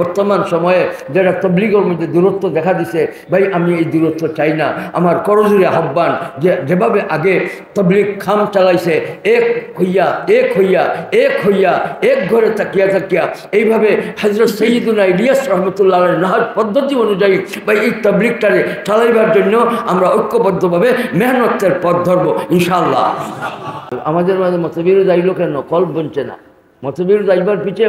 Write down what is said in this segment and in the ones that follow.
বর্তমান সময়ে যারা তবলিগের মধ্যে দূরত্ব দেখা দিছে, ভাই আমি এই দূরত্ব চাই না। আমার করজোরে আহ্বান, যেভাবে আগে তবলিগ খাম চালাইছে, এক হইয়া এক ঘরে তাকিয়া এইভাবে হযরত সৈয়দুনা ইলিয়াস রাহমাতুল্লাহ আলাইহির নাহাজ পদ্ধতি অনুযায়ী ভাই এই তবলিগটারে চালাইবার জন্য আমরা ঐক্যবদ্ধভাবে মেহনতের পথ ধরব ইনশাআল্লাহ। আমাদের মাঝে মতবিরোধ আইলো কেন? কল্প বনছে না। মতবিরোধ আইবার পিছে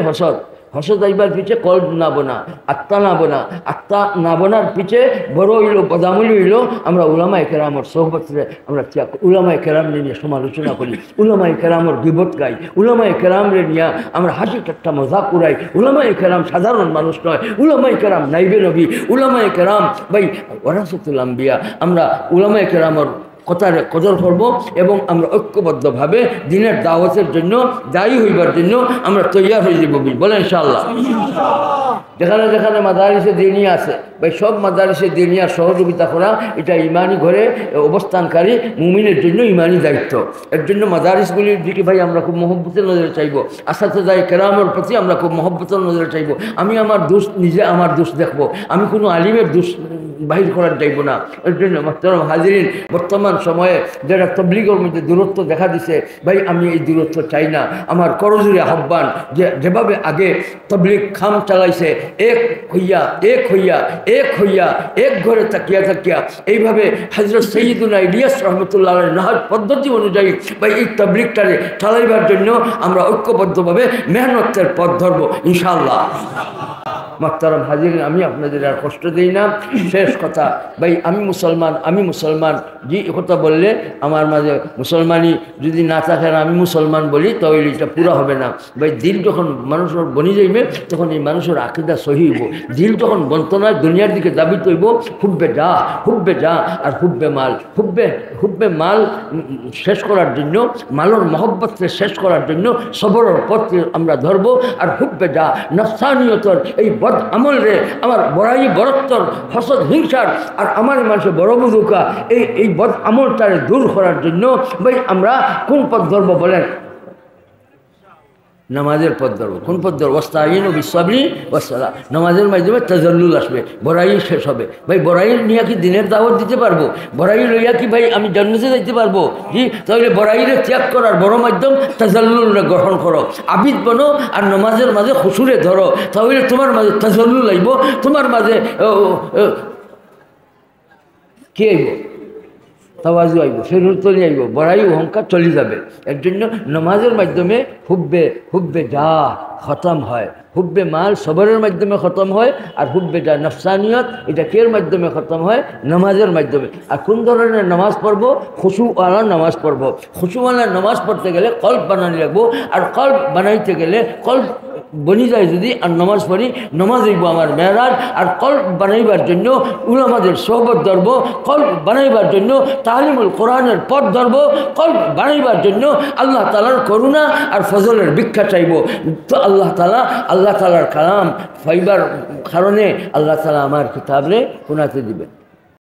হসদ আইবার পিছে কল্প নাবো না, আত্মা নাবো না। আত্মা নাবনার পিছে বড় হইল বদামলি হইল আমরা উলামায়ে কেরামর সোহবতরে আমরা উলামায়ে কেরাম নিয়ে সমালোচনা করি, উলামায়ে কেরামর গিবত গাই, উলামায়ে কেরামরে নিয়ে আমরা হাসি ঠাট্টা মজাক উড়াই। উলামায়ে কেরাম সাধারণ মানুষ নয়, উলামায়ে কেরাম নাইবে নবী, উলামায়ে কেরাম ভাই ওয়ারাসাতুল আম্বিয়া। আমরা উলামায়ে কেরামর কথার কদর করব এবং আমরা ঐক্যবদ্ধভাবে দিনের দাওয়াতের জন্য দায়ী হইবার জন্য আমরা তৈয়ার হয়ে যাব। বলেন ইনশাআল্লাহ। যেখানে যেখানে মাদারিসে দিনী আছে ভাই, সব মাদারিসে দিনিয়ার সহযোগিতা করা এটা ইমানি ঘরে অবস্থানকারী মুমিনের জন্য ইমানি দায়িত্ব। এর জন্য মাদারিসগুলির দিকে ভাই আমরা খুব মহব্বতের নজরে চাইব। আসাতেজায়ে কেরামের প্রতি আমরা খুব মহব্বতের নজরে চাইব। আমি আমার দোষ নিজে আমার দোষ দেখব, আমি কোনো আলিমের দোষ বাহির করার চাইব না। এর জন্য মুহতারাম হাজিরিন, বর্তমান সময়ে যারা তবলিগের মধ্যে দূরত্ব দেখা দিছে, ভাই আমি এই দূরত্ব চাই না। আমার করজোরে আহ্বান, যেভাবে আগে তবলিগ খাম চালাইছে, এক হইয়া এক ঘরে তাকিয়া এইভাবে হযরত সৈয়দুনা ইলিয়াস রাহমাতুল্লাহ আলাইহির নাহাজ পদ্ধতি অনুযায়ী ভাই এই তবলিগটারে চালাইবার জন্য আমরা ঐক্যবদ্ধভাবে মেহনতের পথ ধরব ইনশাআল্লাহ। মুহতারাম হাজিরিন, আমি আপনাদের আর কষ্ট দিই না। শেষ কথা ভাই, আমি মুসলমান জি কথা বললে আমার মাঝে মুসলমানি যদি না থাকে আর আমি মুসলমান বলি তাহলে এটা পুরো হবে না ভাই। দিল যখন মানুষের বনি যাইবে তখন এই মানুষের আকীদা সহি হইব। দিল যখন বন্ত নয় দুনিয়ার দিকে দাবিত হইব, হুব্বে যা আর হুব্বে মাল শেষ করার জন্য, মালর মহব্বতকে শেষ করার জন্য সবরের পথ আমরা ধরব। আর হুব্বে যা নফসানিয়তর এই বদ আমল রে আমার বড়াই বরত্তর হসদ হিংসার আর আমার মানুষের বড় বুধুকা এই বদ আমলটারে দূর করার জন্য ভাই আমরা কোন পথ ধরব বলেন? নামাজের পথ ধরব। কোন পথ ধরব? ওয়াস্তাইনু বিসসাবরি ওয়াসসালাহ। নামাজের মাধ্যমে তাজাল্লুল আসবে, বড়াই শেষ হবে। ভাই বড়াই নিয়ে কি দিনের দাওয়াত দিতে পারবো? বড়াই লইয়া কি ভাই আমি জান্নাতে যাইতে পারবো? জি, তাহলে বড়াইরে ত্যাগ করার বড় মাধ্যম তাজাল্লুলরে গ্রহণ করো, আবিদ বনো আর নামাজের মাঝে খুশুরে ধরো। তাহলে তোমার মাঝে তাজাল্লুল আইব, তোমার মাঝে কি আইব? তাওয়াজু আইব, ফেরুতনি আইব, বড়াই অহংকার চলে যাবে। এর জন্য নামাজের মাধ্যমে হুব্বে যা খতম হয়, হুব্বে মাল সবরের মাধ্যমে খতম হয়। আর হুব্বে যা নফসানিয়ত এটা কের মাধ্যমে খতম হয়? নামাজের মাধ্যমে। আর কোন ধরনের নামাজ পড়বো? খুশুওয়ালা নামাজ পড়বো। খুশুওয়ালা নামাজ পড়তে গেলে কল্ব বানানি লাগবো, আর কল্ব বানাইতে গেলে কল্ব বনি যায় যদি আর নামাজ পড়ি, নামাজ হইব আমার মেরাজ। আর কল্ব বানাইবার জন্য উলামাদের সোহবত ধরব, কল্ব বানাইবার জন্য তালিমুল কোরআনের পথ ধরব, কল্ব বানাইবার জন্য আল্লাহ তাআলার করুণা আর ফজলের ভিক্ষা চাইব। তো আল্লাহ তাআলার কালাম পাইবার কারণে আল্লাহ তাআলা আমার কিতাবরে শোনাতে দিবেন।